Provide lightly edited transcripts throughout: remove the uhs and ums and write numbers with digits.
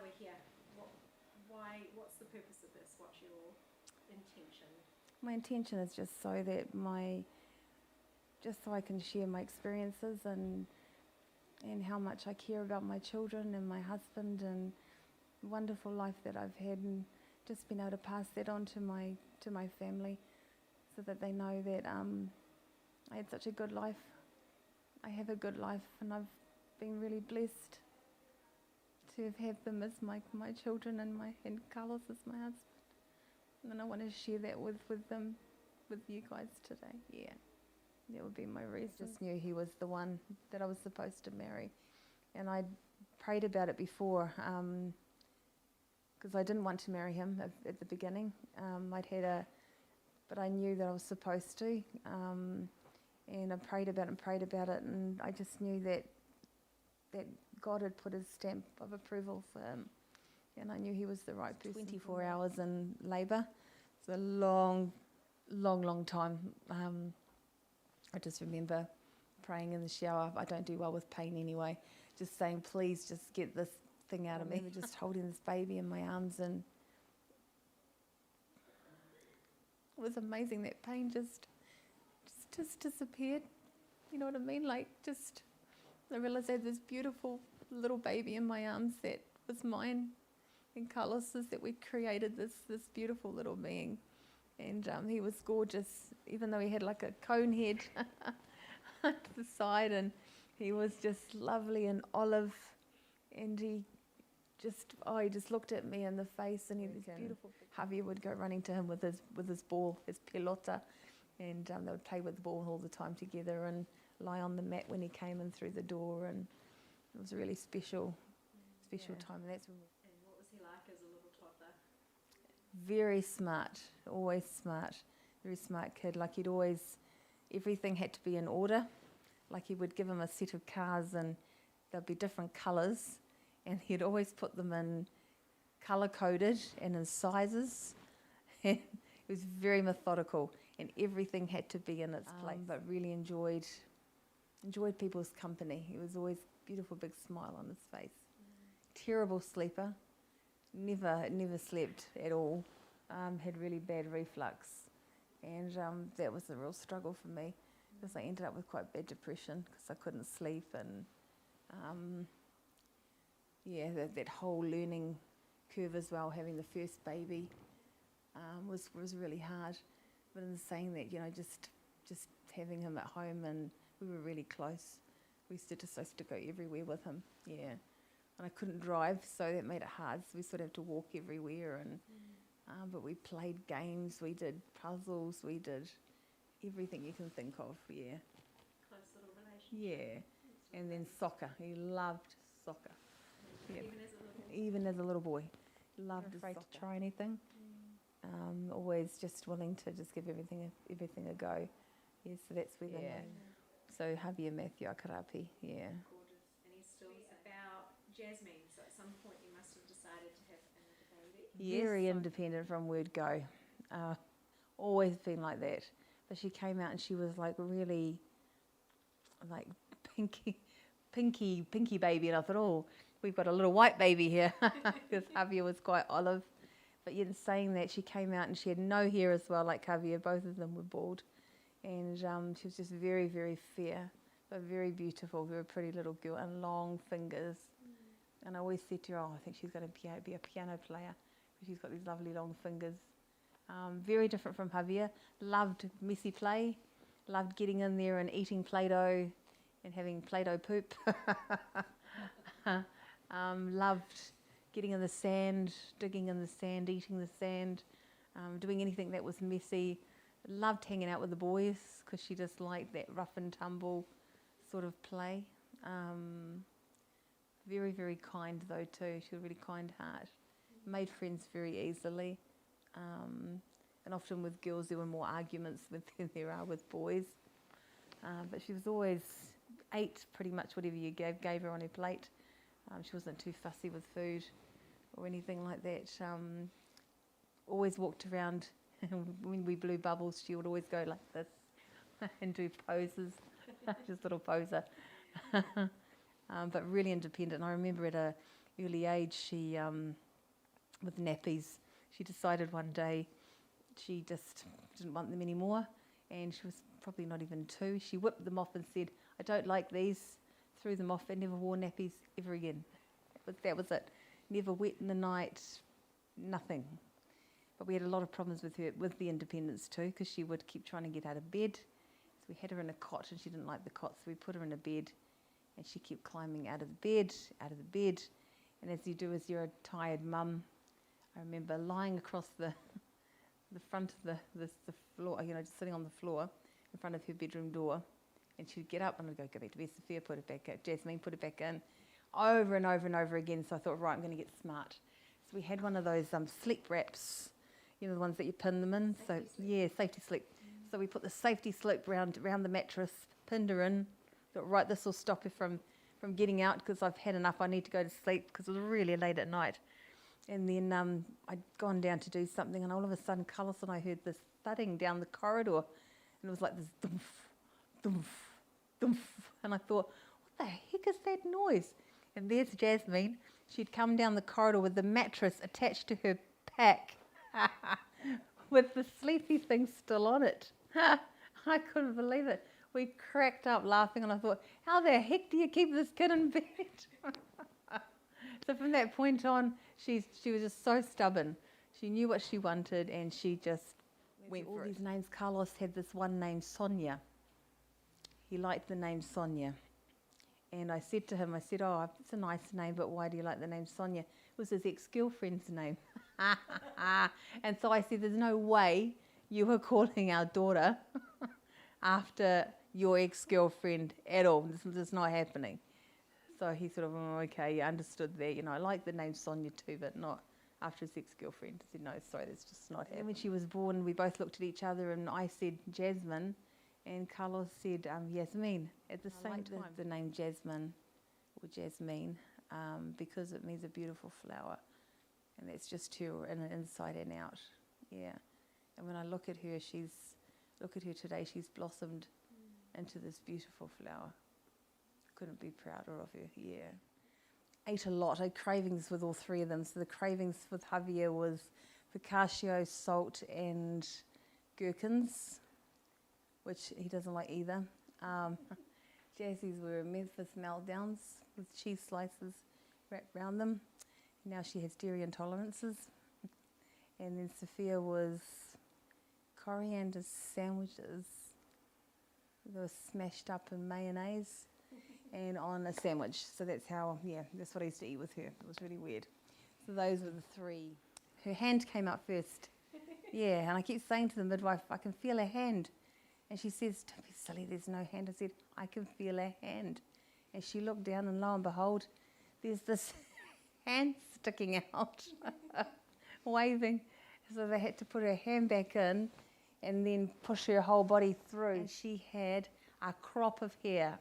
we're here, what's the purpose of this? What's your intention? My intention is just so that I can share my experiences and how much I care about my children and my husband and the wonderful life that I've had, and just being able to pass that on to my family so that they know that I had such a good life. I have a good life, and I've been really blessed to have had them as my children and Carlos as my husband. And I want to share that with them, with you guys today. Yeah, that would be my reason. I just knew he was the one that I was supposed to marry, and I prayed about it before because I didn't want to marry him at the beginning. But I knew that I was supposed to, and I prayed about it, and I just knew that God had put his stamp of approval for him, and I knew he was the right person. 24 hours in labour. It's a long time. I just remember praying in the shower. I don't do well with pain anyway. Just saying, please, just get this thing out of me. Just holding this baby in my arms, and it was amazing. That pain just disappeared. You know what I mean? Like, just I realised I had this beautiful little baby in my arms that was mine and Carlos's, that we created this beautiful little being. And he was gorgeous, even though he had like a cone head to the side, and he was just lovely and olive, and he just looked at me in the face, and he was beautiful. Javier would go running to him with his ball, his pelota, and they would play with the ball all the time together and lie on the mat when he came in through the door, and it was a really special time. And that's when And what was he like as a little toddler? very smart, always smart, very smart kid. Like everything had to be in order. Like he would give him a set of cars, and there'd be different colours, and he'd always put them in colour-coded and in sizes. And he was very methodical, and everything had to be in its place. But really enjoyed people's company. He was always beautiful, big smile on his face. Terrible sleeper. Never slept at all. Had really bad reflux, and that was a real struggle for me, because I ended up with quite bad depression because I couldn't sleep, and that whole learning curve as well, having the first baby, was really hard. But in saying that, just having him at home, and we were really close. We used to go everywhere with him, yeah. And I couldn't drive, so that made it hard. So we sort of had to walk everywhere, and but we played games, we did puzzles, we did everything you can think of, yeah. Close little relationship. Yeah, and then soccer. He loved soccer. Yeah. Even as a little boy. Loved his Afraid soccer. to try anything? Always just willing to just give everything a go. Yeah, so that's where the name. So Javier Matthew Acarapi, yeah. Gorgeous. And he's still about Jasmine, so at some point you must have decided to have another baby. Yes, very independent from word go. Always been like that. But she came out and she was like really like pinky baby, and I thought, oh, we've got a little white baby here, because Javier was quite olive. But yet in saying that, she came out and she had no hair as well, like Javier. Both of them were bald. And she was just very, very fair, but very beautiful, very pretty little girl, and long fingers. And I always said to her, oh, I think she's going to be a piano player, because she's got these lovely long fingers. Very different from Javier. Loved messy play, loved getting in there and eating Play-Doh and having Play-Doh poop. Loved getting in the sand, digging in the sand, eating the sand, doing anything that was messy. Loved hanging out with the boys, because she just liked that rough and tumble sort of play. Very, very kind though too. She had a really kind heart. Made friends very easily. And often with girls there were more arguments than there are with boys. But she was always ate pretty much whatever you gave her on her plate. She wasn't too fussy with food or anything like that. Always walked around. When we blew bubbles, she would always go like this and do poses. Just a little poser. But really independent. And I remember at early age, she, with nappies, she decided one day she just didn't want them anymore, and she was probably not even 2. She whipped them off and said, "I don't like these," threw them off and never wore nappies ever again. That was it. Never wet in the night, nothing. But we had a lot of problems with her, with the independence too, because she would keep trying to get out of bed. So we had her in a cot and she didn't like the cot, so we put her in a bed and she kept climbing out of the bed. And as you do as you're a tired mum, I remember lying across the front of the floor, just sitting on the floor in front of her bedroom door, and she'd get up and I'd go back to bed, Sophia, put it back in, Jasmine, put it back in, over and over and over again. So I thought, right, I'm going to get smart. So we had one of those sleep wraps, the ones that you pin them in. Safety slip. So we put the safety slip around the mattress, pinned her in. Thought, right, this will stop her from getting out because I've had enough. I need to go to sleep because it was really late at night. And then I'd gone down to do something, and all of a sudden, Carlos and I heard this thudding down the corridor, and it was like this thump, thump, thump. And I thought, what the heck is that noise? And there's Jasmine. She'd come down the corridor with the mattress attached to her pack with the sleepy thing still on it. I couldn't believe it. We cracked up laughing, and I thought, how the heck do you keep this kid in bed? So from that point on, she was just so stubborn. She knew what she wanted, and she just went for it. All these names, Carlos had this one named Sonia. He liked the name Sonia. And I said to him, oh, it's a nice name, but why do you like the name Sonia? It was his ex-girlfriend's name. And so I said, there's no way you were calling our daughter after your ex-girlfriend at all. This is not happening. So he sort of, okay, understood that. I like the name Sonia too, but not after his ex-girlfriend. I said, no, sorry, that's just not happening. When she was born, we both looked at each other, and I said Jasmine, and Carlos said Yasmin at the same time. The name Jasmine or Jasmine because it means a beautiful flower, and that's just her in an inside and out. Yeah. And when I look at her today, she's blossomed into this beautiful flower. Couldn't be prouder of her. Yeah. Ate a lot. I had cravings with all 3 of them. So the cravings with Javier was pistachio, salt, and gherkins, which he doesn't like either. Jazzie's were Memphis meltdowns with cheese slices wrapped around them. Now she has dairy intolerances. And then Sophia was coriander sandwiches. They were smashed up in mayonnaise and on a sandwich. So that's what I used to eat with her. It was really weird. So those were the 3. Her hand came up first. Yeah, and I keep saying to the midwife, I can feel her hand. And she says, don't be silly, there's no hand. I said, I can feel her hand. And she looked down, and lo and behold, there's this hand sticking out, waving. So they had to put her hand back in and then push her whole body through. And she had a crop of hair,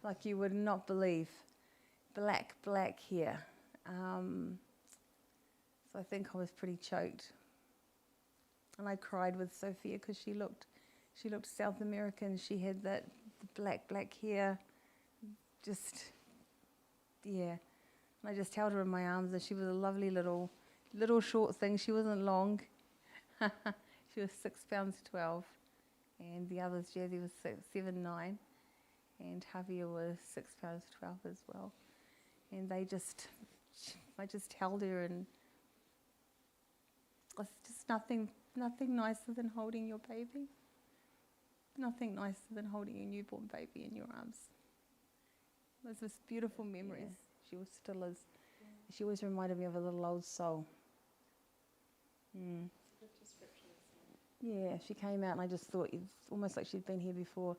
like you would not believe. Black hair. So I think I was pretty choked. And I cried with Sophia because she looked South American. She had that black hair, just, yeah. And I just held her in my arms, and she was a lovely little short thing. She wasn't long. She was 6 pounds 12, and the others, Jazzy was 7'9", and Javier was 6 pounds 12 as well. And I just held her, and it's just nothing nicer than holding your baby. Nothing nicer than holding your newborn baby in your arms. There's this beautiful memories. Yeah. She still is. Yeah. She always reminded me of a little old soul. It's a good description. Yeah, she came out, and I just thought it's almost like she'd been here before.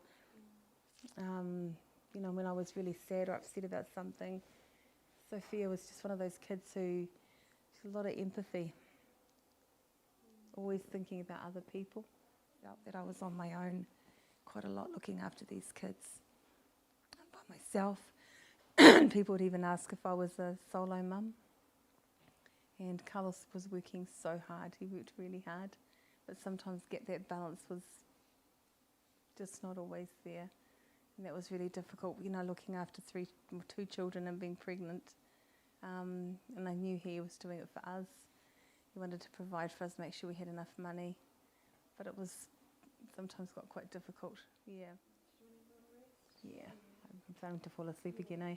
When I was really sad or upset about something, Sophia was just one of those kids who had a lot of empathy. Always thinking about other people. Felt that I was on my own quite a lot looking after these kids by myself. People would even ask if I was a solo mum. And Carlos was working so hard. He worked really hard. But sometimes get that balance was just not always there. And that was really difficult, you know, looking after two children and being pregnant. And I knew he was doing it for us. He wanted to provide for us, make sure we had enough money. But it was sometimes got quite difficult. Yeah. Yeah. I'm starting to fall asleep again, eh?